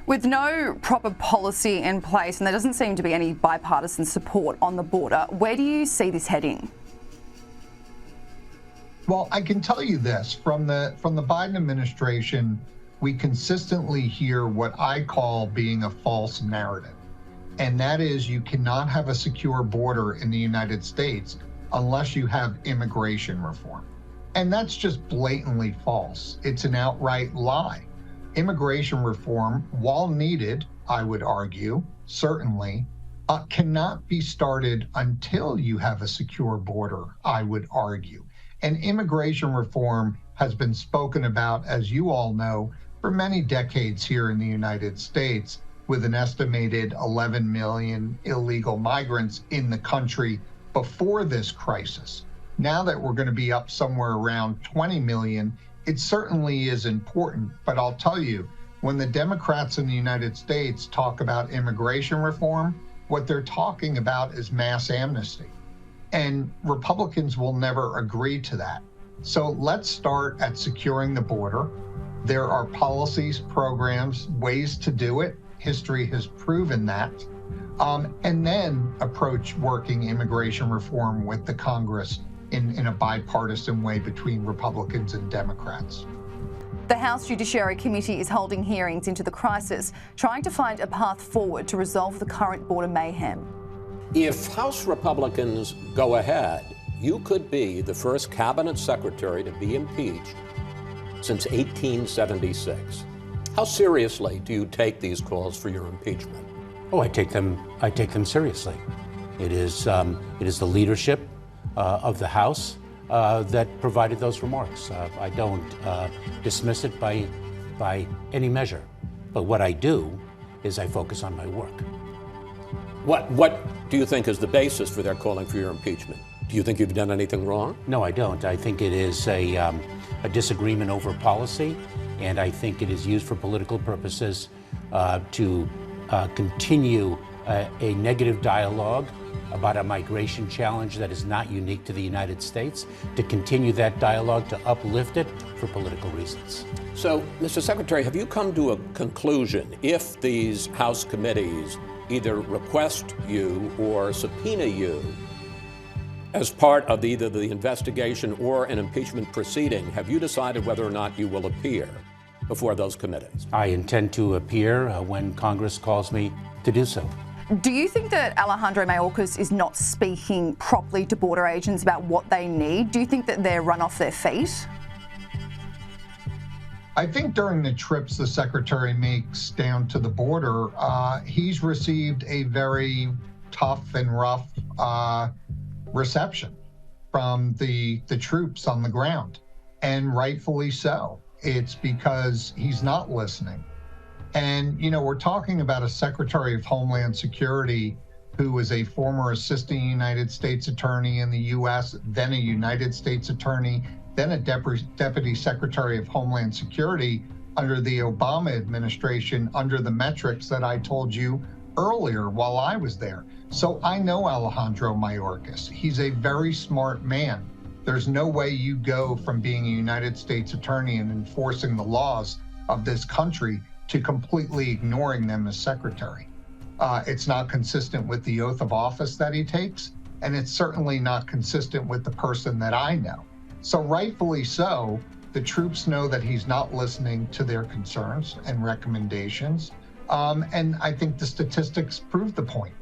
With no proper policy in place and there doesn't seem to be any bipartisan support on the border, where do you see this heading? Well, I can tell you this, from the Biden administration, we consistently hear what I call being a false narrative. And that is, you cannot have a secure border in the United States unless you have immigration reform. And that's just blatantly false. It's an outright lie. Immigration reform, while needed, I would argue, certainly, cannot be started until you have a secure border, I would argue. And immigration reform has been spoken about, as you all know, for many decades here in the United States, with an estimated 11 million illegal migrants in the country before this crisis. Now that we're going to be up somewhere around 20 million, it certainly is important. But I'll tell you, when the Democrats in the United States talk about immigration reform, what they're talking about is mass amnesty. And Republicans will never agree to that. So let's start at securing the border. There are policies, programs, ways to do it. History has proven that. And then approach working immigration reform with the Congress in a bipartisan way between Republicans and Democrats. The House Judiciary Committee is holding hearings into the crisis, trying to find a path forward to resolve the current border mayhem. If House Republicans go ahead, you could be the first cabinet secretary to be impeached since 1876. How seriously do you take these calls for your impeachment? Oh, I take them seriously. It is the leadership of the House that provided those remarks. I don't dismiss it by any measure. But what I do is I focus on my work. What do you think is the basis for their calling for your impeachment? Do you think you've done anything wrong? No, I don't. I think it is a disagreement over policy, and I think it is used for political purposes to continue a negative dialogue about a migration challenge that is not unique to the United States, to continue that dialogue, to uplift it for political reasons. So, Mr. Secretary, have you come to a conclusion if these House committees either request you or subpoena you as part of either the investigation or an impeachment proceeding? Have you decided whether or not you will appear before those committees? I intend to appear when Congress calls me to do so. Do you think that Alejandro Mayorkas is not speaking properly to border agents about what they need? Do you think that they're run off their feet? I think during the trips the secretary makes down to the border, he's received a very tough and rough reception from the troops on the ground, and rightfully so. It's because he's not listening. And, you know, we're talking about a Secretary of Homeland Security who was a former assistant United States attorney in the U.S., then a United States attorney, then a deputy Secretary of Homeland Security under the Obama administration, under the metrics that I told you earlier while I was there. So I know Alejandro Mayorkas. He's a very smart man. There's no way you go from being a United States attorney and enforcing the laws of this country to completely ignoring them as secretary. It's not consistent with the oath of office that he takes, and it's certainly not consistent with the person that I know. So rightfully so, the troops know that he's not listening to their concerns and recommendations, and I think the statistics prove the point.